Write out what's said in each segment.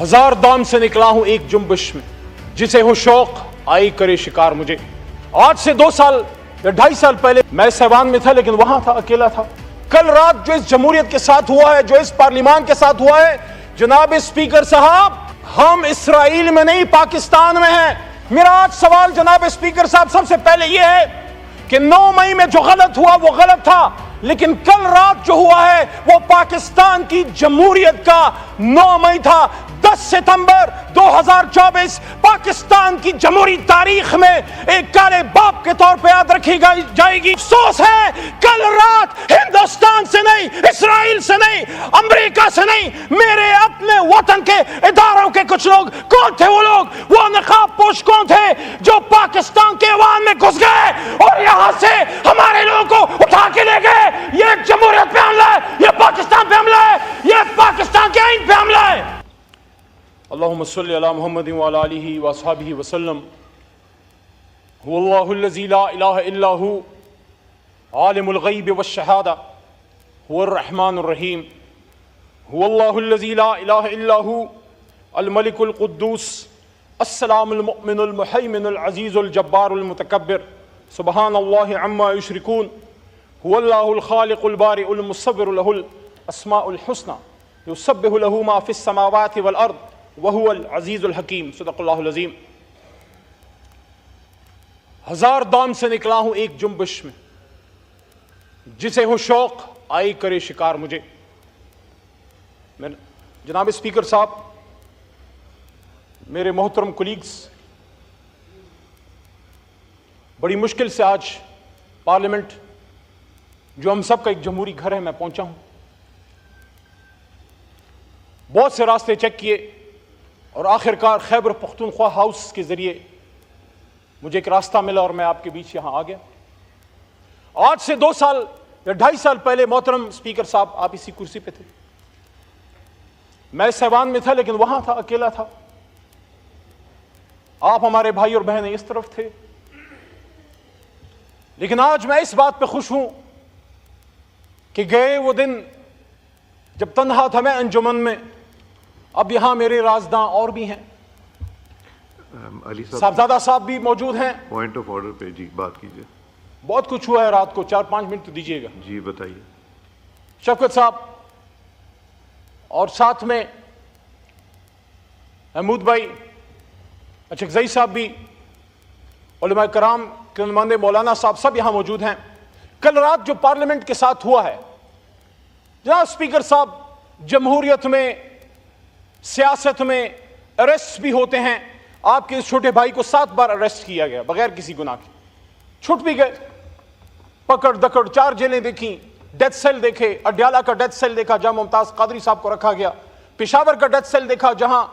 हजार दाम से निकला हूं एक जुम्बिश में, जिसे हो शौक आई करे शिकार मुझे। आज से 2 साल या 2.5 साल पहले मैं सैवान में था, लेकिन वहां था, अकेला था। कल रात जो इस जमहूरियत के साथ हुआ है, जो इस पार्लियामान के साथ हुआ है, जनाब स्पीकर साहब, हम इसराइल में नहीं पाकिस्तान में हैं। मेरा आज सवाल जनाब स्पीकर साहब सबसे पहले यह है कि 9 मई में जो गलत हुआ वो गलत था, लेकिन कल रात जो हुआ है वो पाकिस्तान की जमहूरियत का 9 मई था। 10 सितंबर 2024 पाकिस्तान की जमहूरी तारीख में एक काले बाप के तौर पे याद रखी जाएगी। अफसोस है कल रात हिंदुस्तान से नहीं, इसराइल से नहीं, अमेरिका से नहीं, मेरे अपने वतन के इदारों के कुछ लोग, कौन थे वो लोग? वो नकाब पोश कौन थे जो पाकिस्तान के ऐवान में घुस गए और यहां से हमारे लोगों को उठा के ले गए। ये जमहूरियत पे हमला है, ये पाकिस्तान पे हमला है, ये पाकिस्तान के आईन पे हमला है। अल्लाहुम्मा सल्ली अला मुहम्मदिन व अला आलिहि व अस्हाबिहि वसल्लम। हुवल्लाहुल्लज़ी ला इलाहा इल्ला हु आलिमुल गैब वश्शहादा हुवर रहमानुर रहीम। हुवल्लाहुल्लज़ी ला इलाहा इल्ला हु अल मलिकुल कुद्दूस अस्सलामुल मुमिनुल मुहैमिनुल अज़ीज़ुल जब्बारुल मुतकब्बिर सुब्हानल्लाहि अम्मा युश्रिकून। हुवल्लाहुल खालिकुल बारिउल मुसव्विरु लहुल अस्माउल हुस्ना युसब्बिहु लहु मा फिस समावाति वल अर्द वहुवल अज़ीज़ुल हकीम। सदक़ल्लाहुल अज़ीम। हजार दाम से निकला हूं एक जुम्बिश में, जिसे हो शौक आई करे शिकार मुझे। जनाब स्पीकर साहब, मेरे मोहतरम कुलीग्स, बड़ी मुश्किल से आज पार्लियामेंट, जो हम सब का एक जमहूरी घर है, मैं पहुंचा हूं। बहुत से रास्ते चेक किए और आखिरकार खैबर पख्तूनख्वा हाउस के जरिए मुझे एक रास्ता मिला और मैं आपके बीच यहां आ गया। आज से 2 साल या 2.5 साल पहले, मोहतरम स्पीकर साहब, आप इसी कुर्सी पे थे, मैं सैवान में था, लेकिन वहां था, अकेला था। आप हमारे भाई और बहनें इस तरफ थे। लेकिन आज मैं इस बात पे खुश हूं कि गए वो दिन जब तन्हा था मैं अंजुमन में, अब यहां मेरे राजदां और भी हैं। अली साहबजादा साहब भी मौजूद हैं। पॉइंट ऑफ ऑर्डर पे जी बात कीजिए। बहुत कुछ हुआ है रात को, 4-5 मिनट तो दीजिएगा। जी बताइए। शफकत साहब और साथ में महमूद भाई, अचकजई साहब भी, उलमा कराम के नुमाइंदे मौलाना साहब, सब यहां मौजूद हैं। कल रात जो पार्लियामेंट के साथ हुआ है, जनाब स्पीकर साहब, जमहूरियत में, सियासत में अरेस्ट भी होते हैं। आपके इस छोटे भाई को 7 बार अरेस्ट किया गया बगैर किसी गुनाह के, छुट भी गए। पकड़ दकड़ 4 जेलें देखी, डेथ सेल देखे। अड्याला का डेथ सेल देखा जहां मुमताज कादरी साहब को रखा गया। पेशावर का डेथ सेल देखा जहां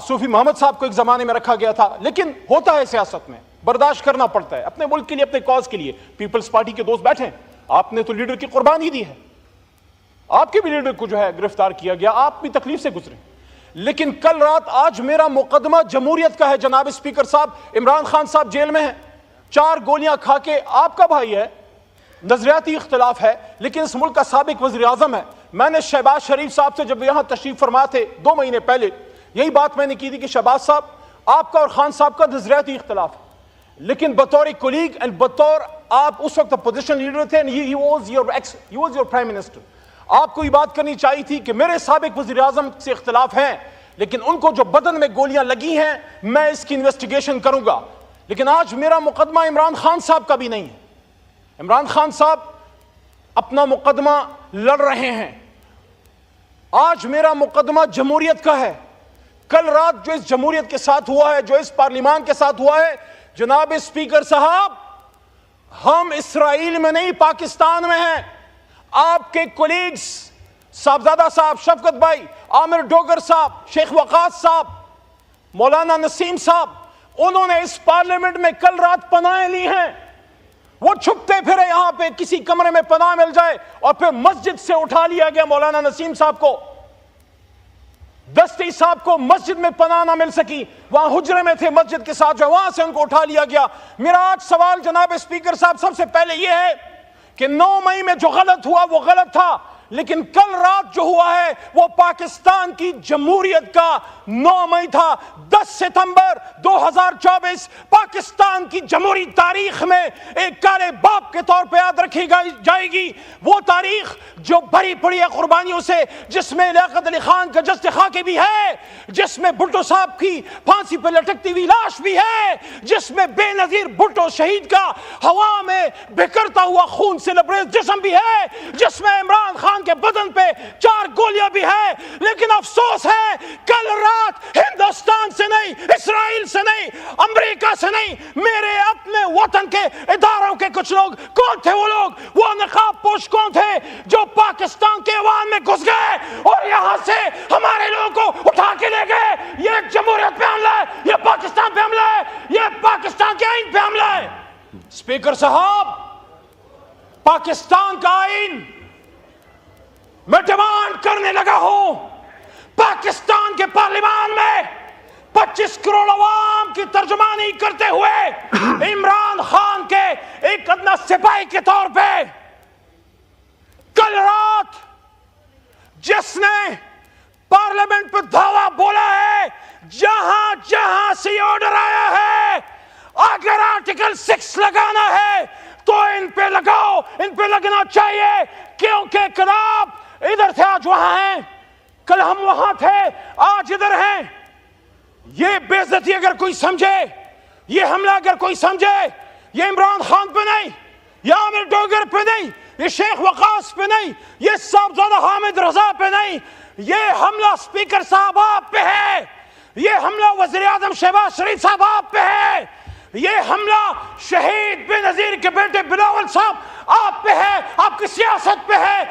सूफी मोहम्मद साहब को एक जमाने में रखा गया था। लेकिन होता है सियासत में, बर्दाश्त करना पड़ता है, अपने मुल्क के लिए, अपने कॉज के लिए। पीपल्स पार्टी के दोस्त बैठे हैं, आपने तो लीडर की कुर्बानी दी है, आपके भी लीडर को जो है गिरफ्तार किया गया, आप भी तकलीफ से गुजरे। लेकिन कल रात, आज मेरा मुकदमा जमहूरियत का है। जनाब स्पीकर साहब, इमरान खान साहब जेल में हैं, 4 गोलियां खा के, आपका भाई है, नजरियाती इख्तिलाफ है, लेकिन इस मुल्क का साबिक वज़ीर आज़म है। मैंने शहबाज शरीफ साहब से जब यहां तशरीफ फरमा थे 2 महीने पहले, यही बात मैंने की थी कि शहबाज साहब, आपका और खान साहब का नजरियाती इख्तिलाफ है, लेकिन बतौर कोलीग एंड बतौर आप उस वक्त अपोजिशन लीडर थे, he was your prime minister, आपको ये बात करनी चाहिए थी कि मेरे साबिक वज़ीर आज़म से इख्तिलाफ हैं, लेकिन उनको जो बदन में गोलियां लगी हैं, मैं इसकी इन्वेस्टिगेशन करूंगा। लेकिन आज मेरा मुकदमा इमरान खान साहब का भी नहीं है। इमरान खान साहब अपना मुकदमा लड़ रहे हैं। आज मेरा मुकदमा जमहूरियत का है। कल रात जो इस जमहूरियत के साथ हुआ है, जो इस पार्लियामान के साथ हुआ है, जनाब स्पीकर साहब, हम इसराइल में नहीं पाकिस्तान में हैं। आपके कोलीग्स, साहबजादा साहब, शफकत भाई, आमिर डोगर साहब, शेख वकास साहब, मौलाना नसीम साहब, उन्होंने इस पार्लियामेंट में कल रात पनाहें ली हैं। वो छुपते फिरे यहां पे, किसी कमरे में पनाह मिल जाए, और फिर मस्जिद से उठा लिया गया मौलाना नसीम साहब को। दस्ती साहब को मस्जिद में पनाह ना मिल सकी, वहां हुजरे में थे मस्जिद के साथ, जो वहां से उनको उठा लिया गया। मेरा आज सवाल जनाब स्पीकर साहब सबसे पहले यह है कि 9 मई में जो गलत हुआ वो गलत था, لیکن کل رات جو ہوا ہے وہ پاکستان کی جمہوریت کا 9 مئی تھا. 10 ستمبر 2024 پاکستان کی جمہوری تاریخ میں ایک کالے باپ کے طور پہ یاد رکھی جائے گی. وہ تاریخ جو بھری پڑی ہے قربانیوں سے, جس میں لیاقت علی خان کا جسد خاکے بھی ہے, جس میں بھٹو صاحب کی پھانسی پہ لٹکتی ہوئی لاش بھی ہے, جس میں بے نظیر بھٹو شہید کا ہوا میں بکھرتا ہوا خون سے لبریز جسم بھی ہے, جس میں عمران خان کے بدن پہ 4 گولیاں بھی ہے. لیکن افسوس ہے کل رات ہندوستان سے نہیں, اسرائیل سے نہیں, امریکہ سے نہیں, میرے اپنے وطن کے اداروں کے کچھ لوگ, کون تھے وہ لوگ, وہ نقاب پوش کون تھے جو پاکستان کے ایوان میں گھس گئے اور یہاں سے ہمارے لوگوں کو اٹھا کے لے گئے. یہ جمہوریت پہ حملہ ہے, یہ پاکستان پہ حملہ ہے, یہ پاکستان کے آئین پہ حملہ ہے. اسپیکر صاحب, پاکستان کا آئین میں ڈیمانڈ کرنے لگا ہوں, پاکستان کے پارلیمان میں 25 کروڑ عوام کی ترجمانی کرتے ہوئے عمران خان کے ایک ادنا سپاہی کے طور پہ کل رات جس نے پارلیمنٹ پہ دھاوا بولا ہے, جہاں جہاں سے یہ آرڈر آیا ہے, اگر آرٹیکل 6 لگانا ہے تو ان پہ لگاؤ, ان پہ لگنا چاہیے, کیونکہ کل آپ ادھر تھے آج وہاں ہیں, کل ہم وہاں تھے آج ادھر ہیں. یہ بے عزتی اگر کوئی سمجھے, یہ حملہ اگر کوئی سمجھے, یہ عمران خان پہ نہیں, یہ عامر ڈوگر پہ نہیں, یہ شیخ وقاص پہ نہیں, یہ صاحبزادہ حامد رضا پہ نہیں, یہ حملہ اسپیکر صاحب آپ پہ ہے, یہ حملہ وزیر اعظم شہباز شریف صاحب آپ پہ ہے, یہ حملہ شہید بے نظیر کے بیٹے بلاول صاحب آپ پہ ہے, آپ کی سیاست پہ ہے.